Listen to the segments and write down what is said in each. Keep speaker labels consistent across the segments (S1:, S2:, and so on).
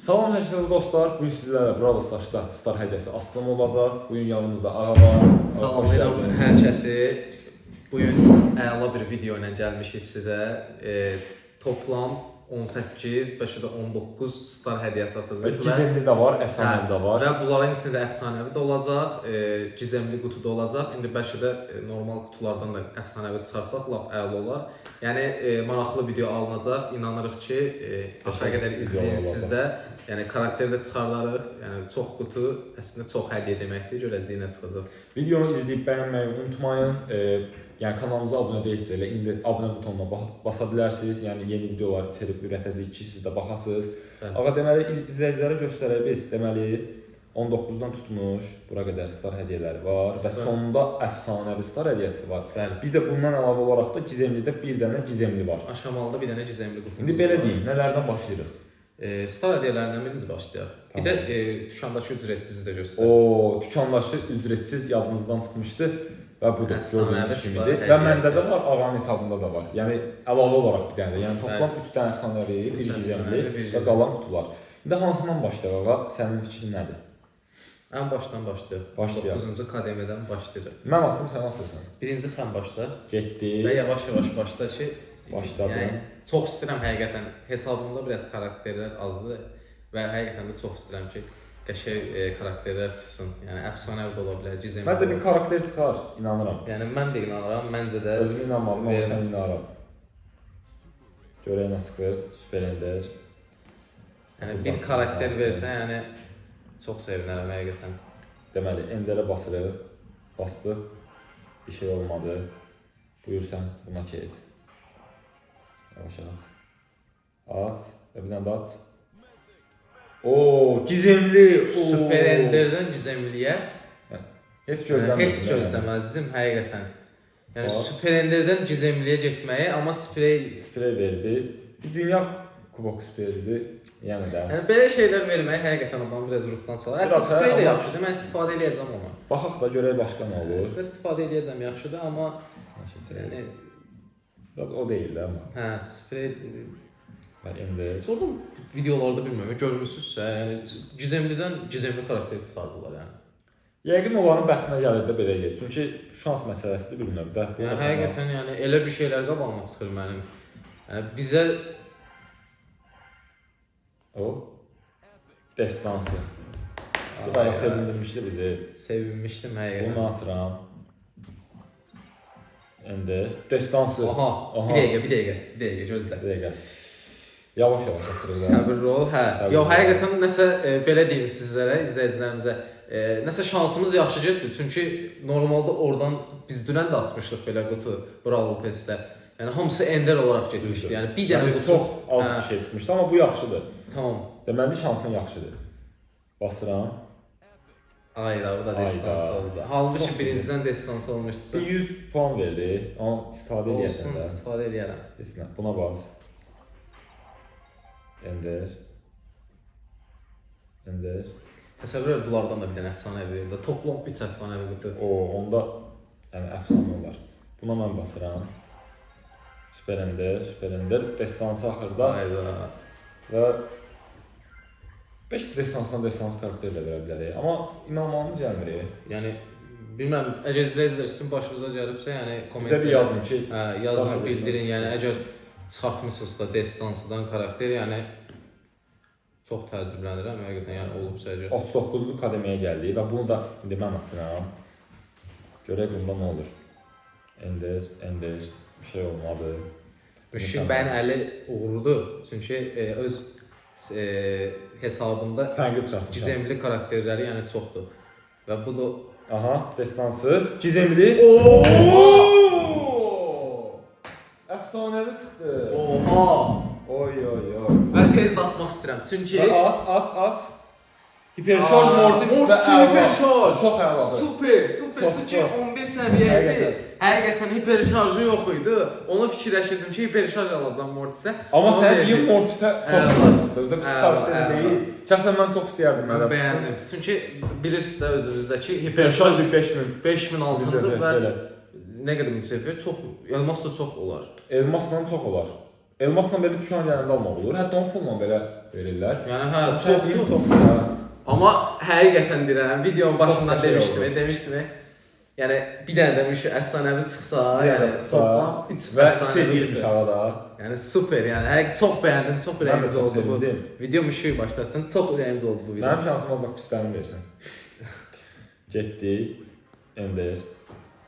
S1: Salam hər kəsə dostlar. Bu gün sizlərlə Brawl Stars'da Star hədiyəsi açılımı olacaq. Bu gün yanımızda Ağa var.
S2: Salamlayıram hər kəsi. Bu gün əla bir video ilə gəlmişik sizə. Toplam 18, bəlkə də 19 Star hədiyəsi açacağıq.
S1: Gizemli də var, əfsanəvi də var.
S2: Və bunların içində əfsanəvi də olacaq, gizemli qutu da olacaq. İndi bəlkə də normal qutulardan da əfsanəvi çıxarsaq lap əla olar. Yəni maraqlı video alınacaq. İnanırıq ki, aşağı qədər izləyin siz də. Yəni karakterdə çıxarlarıq. Yəni çox qutu əslində çox hədiyyə deməkdir. Görəcəyinə çıxacaq.
S1: Videonu izləyib bəyənməyi unutmayın. Yəni kanalımıza abunə deyilsiniz elə indi abunə butonuna basa bilərsiniz. Yəni yeni videolar içerik ürətəcəyik ki, siz də baxasınız. Ağa deməli izləyicilərə göstərək biz. Deməli 19-dan tutmuş bura qədər Star hədiyyələri var və sonunda əfsanəvi Star hədiyyəsi var.
S2: Bəli.
S1: Bir də bundan əlavə olaraq da gizemlidə bir dənə gizemli var.
S2: Aşamalıda bir dənə gizemli qutumuz var.
S1: İndi belə deyim, nələrdən başlayırıq?
S2: Star hədiyyələrindən birinci başlayaq. Bir də dükandakı ücretsiz də göstərək.
S1: O dükandakı ücretsiz yadımızdan çıxmışdı və budur gördüyünüz kimidir. Və
S2: hədiyyəsi.
S1: məndə də var, Ağanın hesabında da var. Yəni əlavə olaraq bir dənə. Yəni toplam 3 dənə əfsanəvi, bir gizemli və qalan qutular. İndi hansından başlayaq Ağa? Sənin fikrin nədir?
S2: Ən başdan başlayaq.
S1: Başlayaq.
S2: 9-cu kademeden başlayacaq.
S1: Mən açım, sən açırsan.
S2: Birinci sən başla
S1: Getdi.
S2: və yavaş-yavaş başla ki,
S1: Başladım.
S2: yəni çox istəyirəm həqiqətən hesabımda biraz karakterlər azdır və həqiqətən də çox istəyirəm ki, qəşəng karakterlər çıxsın. Yəni əfsanəvi də ola bilər, gizemli.
S1: Məncə bir karakter çıxar, inanıram.
S2: Yəni mən də inanıram, məncə də
S1: Özüm inanmadım, amma sən inanıram. Görək nə çıxır, Super Ender.
S2: yəni bir karakter versən, yəni çox sevinərəm həqiqətən.
S1: Deməli, Enderə basırıq. Bastıq. Bir şey olmadı. Buyur sən, buna keç. Yavaş at. At. Və bir dənə də at. Ooo, gizemli.
S2: Super Ender'dən gizemliyə
S1: Heç gözləmədim.
S2: heç gözləməzdim həqiqətən. Yəni
S1: Bax.
S2: Super Ender'dən gizemliyə getməyi, amma sprey
S1: Sprey verdi. Bir dünya kubok spreydi. Yəni də.
S2: yəni belə şeylər verməyi həqiqətən adamı biraz ruhdan salır. Əslində
S1: Biraz,
S2: sprey də
S1: amma-
S2: yaxşıdır. Mən istifadə edəcəm ona.
S1: Baxaq da görək başqa nə olur.
S2: Əslində istifadə edəcəm yaxşıdır, amma yəni
S1: Biraz o deyil də amma.
S2: hə, sprey
S1: Və Ender.
S2: Orada videolarda bilmirəm, görmüsünüzsə, yəni gizemlidən gizemli karakter çıxardılar yəni.
S1: Yəqin onların bəxtinə gəlir də belə gedir. Çünki şans məsələsidir bir növdə. Bu
S2: Yəni
S1: məsələ-
S2: həqiqətən yəni elə bir şeylər qabağıma çıxır mənim. Yəni bizə
S1: O destansı. Bu da sevindirmişdi bizi.
S2: sevinmişdim
S1: Bunu
S2: həqiqətən.
S1: açıram. Ender. Destansı.
S2: Aha,
S1: Aha.
S2: bir dəqiqə gözlə.
S1: Bir dəqiqə. Yavaş-yavaş açırıq.
S2: Səbirli ol, hə.
S1: Səbirli
S2: Yox,
S1: ol.
S2: həqiqətən nəsə belə deyim sizlərə, izləyicilərimizə. Nəsə şansımız yaxşı getdi. Çünki normalda oradan biz dünən də açmışdıq belə qutu Brawl Pass-də. Yəni hamısı ender olaraq getmişdi. Yəni bir dənə
S1: Yəni
S2: qutu
S1: çox az
S2: Hə,
S1: bir şey çıxmışdı, amma bu yaxşıdır.
S2: Tamam.
S1: Deməli şansın yaxşıdır. Basıram.
S2: Ayda bu da
S1: Ayda.
S2: destans oldu. Halbuki
S1: Çox
S2: birincidən destans olmuşdu.
S1: Bir 100 puan verdi. Amma istifadə edərsən
S2: Olsun,
S1: də.
S2: istifadə edərəm.
S1: Heç nə. Buna bas. Ender. Ender.
S2: Təsəvvür et bunlardan da bir dənə əfsanəvi verildi. Toplam 3 əfsanəvi qutu.
S1: O, onda yəni əfsanə olar. Buna mən basıram. Super Ender, destansı axırda
S2: Ayda.
S1: və 5 destansdan destans karakterlə verə bilərik. Amma inanmamız gəlmir.
S2: Yəni bilmirəm, əgər izləyicilər sizin başınıza gəlibsə, yəni
S1: Bizə bir yazın ki,
S2: hə, yazın, bildirin. Yəni əgər çıxartmısınızsa destansıdan karakter, yəni çox təəccüblənirəm həqiqətən, yəni olubsa əgər.
S1: 39-cu kademiyaya gəldik və bunu da indi mən açıram. Görək bunda nə olur. Ender, bir şey olmadı.
S2: Müşrik bəyin əli uğurludur. Çünki öz hesabında
S1: Fərqi çıxartmışam.
S2: gizemli karakterləri yəni çoxdur. Və bu da
S1: Aha, destansı. Gizemli. Əfsanəvi çıxdı.
S2: oha!
S1: Oy.
S2: Mən tez də açmaq istəyirəm. Çünki
S1: At. Hiperşarj Mortis və
S2: Mortis
S1: əla.
S2: hiperşarj.
S1: Çox əladır.
S2: Super.
S1: Çox,
S2: Çünki
S1: çox.
S2: 11 səviyyə idi.
S1: Həqiqətən.
S2: Həqiqətən hiperşarjı yox idi. Onu fikirləşirdim ki, hiperşarj alacağam Mortisə.
S1: Amma sən
S2: verdim.
S1: ilk Mortisdə çox
S2: Əla.
S1: güzel çıxdı. Özdə bir
S2: Əla,
S1: startda
S2: əla.
S1: deyil. Şəxsən mən çox istəyərdim.
S2: Mən bəyəndim. Çünki bilirsiniz də özünüzdəki
S1: Hiperşarj
S2: hiperşarj
S1: 5000.
S2: 5000 altındır və
S1: Belə.
S2: nə qədər mücəvvər çox, elmas da çox olar.
S1: Elmasla çox olar. Elmasla belə düşən yanında almaq olur. Hətta onun pulla belə verirlər.
S2: Yəni hə,
S1: Çox
S2: çoxdur.
S1: ya.
S2: Amma həqiqətən deyirəm, videonun
S1: Çox
S2: başından
S1: qəşəng
S2: demişdim. Yəni bir dənə də müşü əfsanəvi çıxsa,
S1: Bir dənə
S2: yəni
S1: çıxsa,
S2: toplam 3
S1: Və
S2: əfsanəvi
S1: sevgilmiş arada.
S2: Yəni super, yəni həqiqətən çox bəyəndim, çox
S1: Mən də
S2: ürəyimiz
S1: çox
S2: oldu bu.
S1: sevindim.
S2: Video müşü başlasın, çox ürəyimiz oldu bu video.
S1: Mənim şansım olacaq pislərini versən. Getdik. Ender.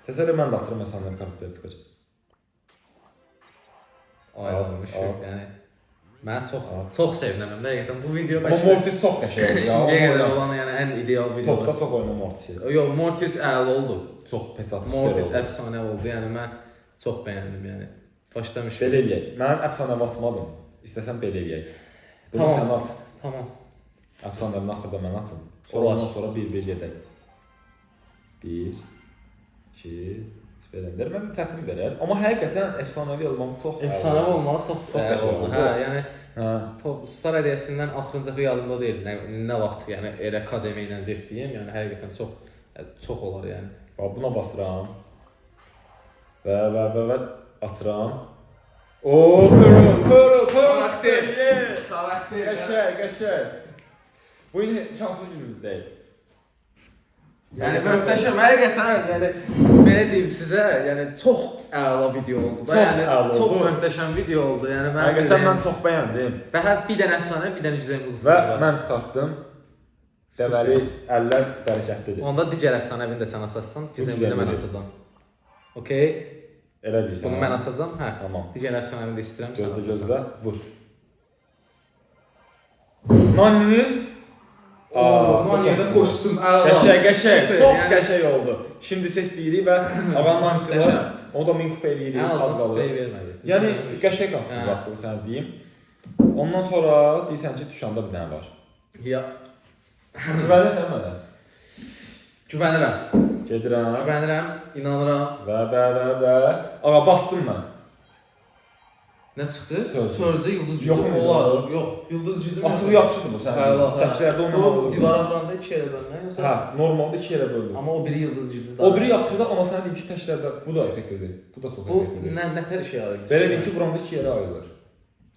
S1: Təsəvvür mən də açıram insanların karakteri çıxacaq.
S2: Ayrılmış,
S1: Alt.
S2: yəni mən çox sevinirəm həqiqətən bu video
S1: Amma Mortis çox qəşəng ya.
S2: İndiyə qədər olan yəni ən ideal video.
S1: Topda çox oynadı Mortis.
S2: Yox, Mortis əla oldu.
S1: Çox peçat.
S2: Mortis əfsanə oldu. Yəni mən çox bəyəndim yəni. Başlamış.
S1: Belə eləyək. Mən əfsanə açmadım. İstəsən belə eləyək. Bunu
S2: Tamam.
S1: sən aç.
S2: Tamam.
S1: Əfsanələrin axırda mən açım.
S2: Olar.
S1: Ondan sonra bir gedək. 1 2 Ender mən də çətin verər. Amma həqiqətən əfsanəvi olmaq çox
S2: Əfsanəvi olmağı çox
S1: qəşəng
S2: oldu.
S1: oldu.
S2: Hə, yəni
S1: Hə.
S2: Star Hediyəsindən axırıncı yadımda deyil. Nə vaxt yəni elə akademiya ilə getdiyim, yəni həqiqətən çox olar yəni.
S1: Bax buna basıram. Və açıram. Oo,
S2: Karakter. Karakter.
S1: Qəşəng. Bu il şanslı günümüz deyil.
S2: Yəni möhtəşəm həqiqətən, yəni belə deyim sizə, yəni çox əla video oldu.
S1: Çox
S2: Yəni
S1: əla oldu.
S2: çox möhtəşəm video oldu. Yəni
S1: Həqiqətən mən çox bəyəndim.
S2: və hər bir dənə əfsanə, bir dənə güzel qulluq
S1: Və
S2: var.
S1: mən çıxartdım. Dəvəli əllər bərəkətlidir.
S2: Onda digər əfsanəvini də sən açarsan, gizemini mən açacağam. Okay?
S1: Elə deyirsən.
S2: Bunu mən açacağam. Hə.
S1: Tamam.
S2: Digər əfsanəvini də istəyirəm sən açarsan.
S1: Gözlə, vur. Naninin
S2: Naniyə kostyum əla.
S1: qəşəng,
S2: Super,
S1: çox
S2: yəni
S1: qəşəng oldu. Şimdi ses deyirik və ağanın nanisi var.
S2: Qəşəng.
S1: O da min kupa eləyirik,
S2: Ən
S1: az
S2: azından
S1: qalır.
S2: sprey vermədi.
S1: Yəni qəşəng aslında açığı sənə deyim. Ondan sonra deyirsən ki, dükkanda bir dənə var.
S2: Ya,
S1: Güvənirsən mənə?
S2: güvənirəm.
S1: Gedirəm.
S2: Güvənirəm, inanıram.
S1: Və. Ağa bastım mən.
S2: Nə çıxdı?
S1: Sözcü.
S2: Sözcü yıldız yüzü
S1: Yox mu?
S2: olar. Yox, yıldız yüzü.
S1: Açığı yaxşıdır bu sənin.
S2: Hələ.
S1: Təklərdə
S2: Bu
S1: oynamaq.
S2: divara vuranda iki yerə bölünür, yoxsa?
S1: Hə, normalda 2 yerə bölünür.
S2: Amma o biri yıldız yüzü
S1: O biri yaxşıdır, amma sənə deyim ki, təklərdə bu da effektlidir. Bu da çox
S2: Bu
S1: effektlidir.
S2: nə tər işə yarayır?
S1: Belə deyim ki, vuranda 2 yerə ayrılır.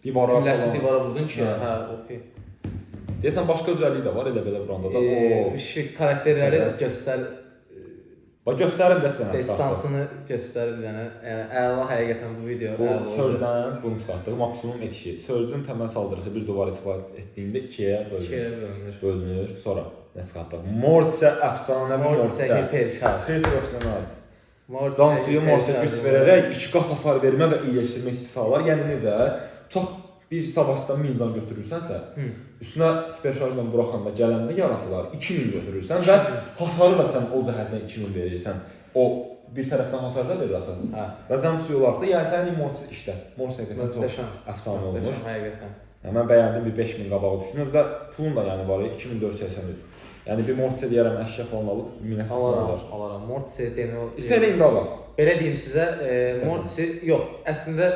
S1: Divara
S2: Gülləsi
S1: falan.
S2: divara vurdun ki,
S1: Hə.
S2: hə, okey.
S1: Deyəsən başqa özəlliyi də var elə belə vuranda da. O,
S2: Şu karakterləri
S1: Səbəb.
S2: göstər,
S1: bax göstərim də sənə.
S2: destansını göstərir, yəni əla həqiqətən bu video
S1: Bu
S2: əla oldu.
S1: sözdən bunu çıxartdıq. Maksimum etki. Sözün təməl saldırısı bir duvar istifadə etdiyində 2-yə
S2: İki
S1: bölünür.
S2: yerə bölünür.
S1: Bölünür. Sonra nə çıxartdıq? Mortisə əfsanəvi
S2: Mortisə
S1: Mortisə.
S2: hiperşar.
S1: Xeyr professional.
S2: Mortisə
S1: Can suyu Mortisə
S2: hiperşar.
S1: güc verərək 2 qat hasar vermə və iyiləşdirmə hissi sağlar. Yəni necə? Tutaq bir savaşdan 1000 can götürürsənsə, üstünə hiperşarjla buraxanda gələndə yarası var 2000 götürürsən və hasarı da sən o cəhətdən 2000 verirsən. O bir tərəfdən hasar da verir axı.
S2: Hə.
S1: Və can suyu olaraq da yəni sənin Mortis işlə. Mortis həqiqətən çox
S2: Möhtəşəm.
S1: əfsanə olmuş.
S2: Möhtəşəm həqiqətən.
S1: Yəni mən bəyəndim bir 5000 qabağı düşdüm. Özdə pulun da yəni var 2483. Yəni bir Mortis deyərəm əşya falan alıb minət
S2: Alaram, alaram. Mortisə demək o.
S1: İstəyirəm indi alaq.
S2: Belə deyim sizə,
S1: İstəsən.
S2: Mortisi yox, əslində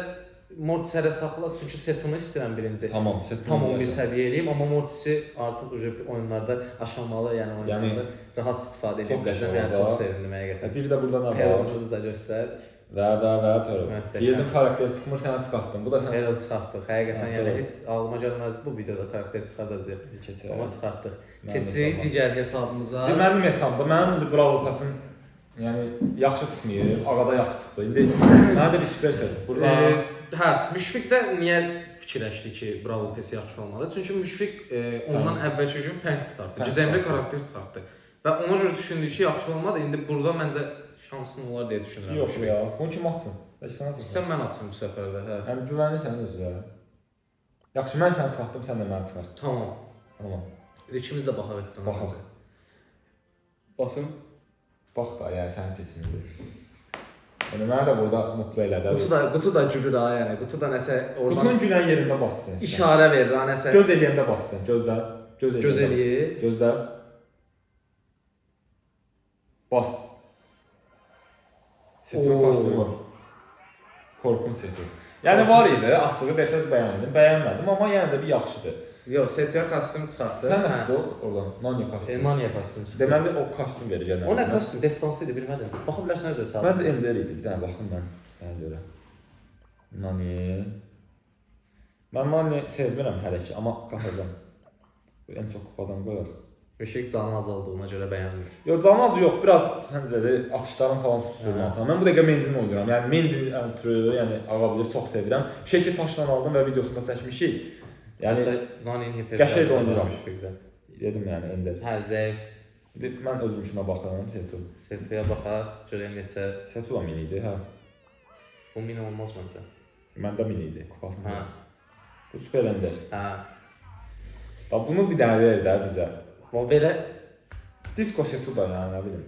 S2: Mortisi hələ saxla, çünki setunu istəyirəm birinci.
S1: Tamam,
S2: Tam 11 səviyyə eləyim, amma Mortisi artıq oyunlarda aşamalı, yəni oyunlarda rahat istifadə edə
S1: çox
S2: biləcəm.
S1: qəşəng
S2: Yəni çox
S1: olacaq.
S2: sevindim həqiqətən.
S1: Bir də burada nə var?
S2: Perlımızı da göstər.
S1: Və Perl.
S2: Möhtəşəm.
S1: Yerdən karakter çıxmır, sənə çıxartdım. Bu da sən
S2: Perl çıxartdıq. Həqiqətən
S1: Hə,
S2: yəni
S1: Perl.
S2: heç ağlıma gəlməzdi bu videoda karakter çıxardacağıq.
S1: keçir.
S2: Amma çıxartdıq.
S1: Mənim
S2: Keçirik
S1: hesabıma.
S2: digər hesabımıza.
S1: Mənim hesabımda mənim indi Brawl Pass-ın yəni yaxşı çıxmır. Ağada yaxşı çıxdı. İndi mənə də bir super sevdim. Burada
S2: Hə, Müşfiqdə niyə fikirləşdi ki, Brawl Pass yaxşı olmalı? Çünki Müşfiq ondan əvvəlki gün fənk çıxartdı,
S1: Fənk
S2: gizemli
S1: çıxartdı.
S2: karakter çıxartdı. Və ona görə düşündü ki, yaxşı olmadı. İndi burada məncə şansın olar deyə düşünürəm.
S1: yox ya. Bunu kim atsın? Bəlkə sən atsın.
S2: Sən mən açım bu səfər də, hə.
S1: Yəni güvənirsən özünə. Yaxşı, mən səni çıxartdım, sən də məni çıxart.
S2: Tamam.
S1: Tamam.
S2: İkimiz də baxaq ekrana.
S1: Baxaq.
S2: Basın.
S1: Bax da, yəni sənin seçimindir. Yəni mənə də burada mutlu elədi.
S2: Qutu da gülür ha, yəni. Qutu da nəsə oradan
S1: Qutunun gülən yerində bassın.
S2: işarə verir ha, nəsə.
S1: Göz eləyəndə bassın. Gözlə.
S2: Göz eləyir.
S1: Gözlə. Bas. Setun
S2: Oo.
S1: kostyumu. Korkunç setu. Yəni var idi, açığı desəz bəyəndim, bəyənmədim, amma yenə də bir yaxşıdır.
S2: Yox, Setya kostyum çıxartdı.
S1: Sən nə çıxdı oradan? Nanya kostyumu.
S2: Mania kostyum çıxdı.
S1: Deməli o kostyum verəcəklər.
S2: O nə kostyum? Destansı idi, bilmədim. Baxa bilərsən özə sağ.
S1: Məncə Ender idi. Bir dənə baxım mən. Mənə görə. Nani. Mən Nani sevmirəm hələ ki, amma qatacam. En çox kupadan qoyaq.
S2: Üşük canı azaldığına görə bəyəndim.
S1: Yox, canı az yox, biraz səncə də atışların falan tutulması. Mən bu dəqiqə Mendini oynayıram. Yəni Mendini ötürü, yəni ağa bilir, çox sevirəm. Bir şey ki taşdan aldım və videosunda çəkmişik. Yəni
S2: Nani'nin
S1: qəşəng
S2: hiperdə
S1: oynuram.
S2: Müşfiqdə.
S1: Dedim yəni Ender.
S2: Hə, zəif.
S1: Mən özüm üçün baxıram, Setu.
S2: Setuya baxaq, görək neçə.
S1: Setu da mini idi, hə.
S2: Bu mini olmaz məncə.
S1: Məndə mini idi kupasında.
S2: Hə.
S1: Bu Super Ender.
S2: Hə.
S1: Bax bunu bir dənə ver də bizə.
S2: O belə
S1: Disco Setu da yəni, nə bilim.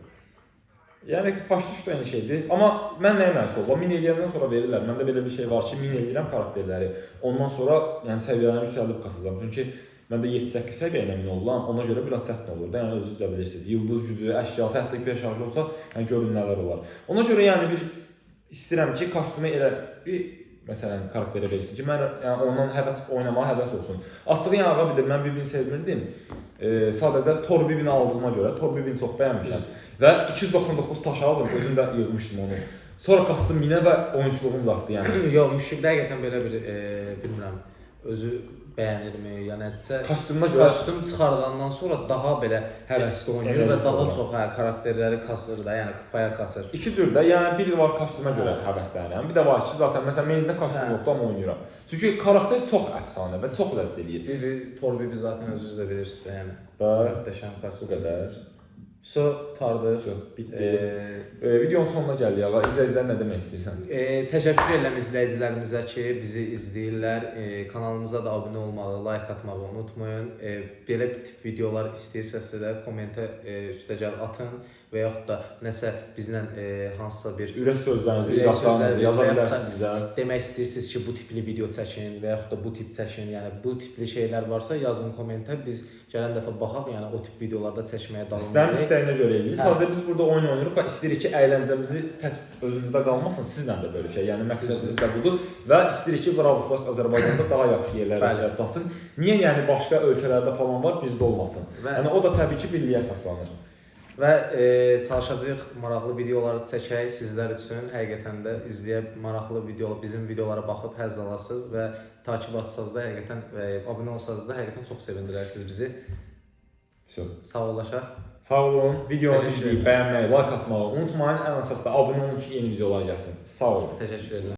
S1: Yəni başlıqda eyni şeydir. Amma mən nəyə məsul olam? Mini eləyəndən sonra verirlər. Məndə belə bir şey var ki, mini eləyirəm karakterləri. Ondan sonra yəni səviyyələrini yüksəldib qasacağam. Çünki məndə 7-8 səviyyə ilə mini oluram. Ona görə biraz çətin olur da. Yəni özünüz də bilirsiniz. Yıldız gücü, əşyası, hətta hiper şarjı olsa, yəni görün nələr olar. Ona görə yəni bir istəyirəm ki, kostyumu elə bir məsələn karakterə versin ki, mən yəni ondan oynamağa həvəs olsun. Açığı yəni ağa bilir, mən bir-birini sevmirdim. Sadəcə Thor bir-birini aldığıma görə Thor bir-birini çox bəyənmişəm. Və 299 taş aldım, özüm də yığmışdım onu. Sonra kastım minə və oyunçuluğum da artdı yəni.
S2: yox, Müşfiqdə həqiqətən belə bir bilmirəm, özü bəyənirmi, ya nədirsə,
S1: Kostyumuna görə
S2: kostyum çıxardandan sonra daha belə həvəsli oynayır və daha çox karakterləri kasır da, yəni kupaya kasır.
S1: İki cür də, yəni bir var kostyuma görə həvəslənirəm. Bir də var ki, zaten məsələn menində kostyum yoxdur amma oynayıram. Çünki karakter çox əfsanə və çox ləzzət eləyir.
S2: Thor Bibi zaten özünüz də bilirsiniz də, yəni.
S1: Və
S2: Möhtəşəm
S1: bu
S2: kostyum.
S1: qədər.
S2: Qurtardı.
S1: Bitdi. Videonun sonuna gəldik ağa. İzləyicilər nə demək istəyirsən?
S2: Təşəkkür edirəm izləyicilərimizə ki, bizi izləyirlər. Kanalımıza da abunə olmağı, like atmağı unutmayın. Belə tip videolar istəyirsənizsə də kommentə üstəgəl atın və yaxud da nəsə bizlə hansısa bir
S1: Ürək sözlərinizi,
S2: Ürək
S1: iraqlarınızı
S2: sözlərinizi
S1: yaza
S2: və yaxud da
S1: bilərsiniz bizə.
S2: demək istəyirsiniz ki, bu tipli video çəkin və yaxud da bu tip çəkin, yəni bu tipli şeylər varsa yazın kommentə. Biz gələn dəfə baxaq, yəni o tip videolarda çəkməyə davam
S1: İstəyimiz istəyinə görə eləyirik. Sadəcə biz burada oyun oynayırıq və istəyirik ki, əyləncəmizi özümüzdə qalmasın, sizlə də bölüşək. Yəni məqsədimiz də budur və istəyirik ki, Brawl Stars Azərbaycanda daha yaxşı yerlərə çatsın. Niyə yəni başqa ölkələrdə falan var, bizdə olmasın? Yəni o da təbii ki, birliyə əsaslanır.
S2: Və çalışacağıq maraqlı videoları çəkək sizlər üçün. Həqiqətən də izləyib maraqlı videolar, bizim videolara baxıb həzz alasınız və takib atsanız da həqiqətən abunə olsanız da həqiqətən çox sevindirərsiniz bizi. Sağ olaşaq.
S1: Sağ olun. Videonu izləyib, bəyənməyi, like atmağı unutmayın. Ən əsas da abunə olun ki, yeni videolar gəlsin. Sağ olun.
S2: Təşəkkür edirəm.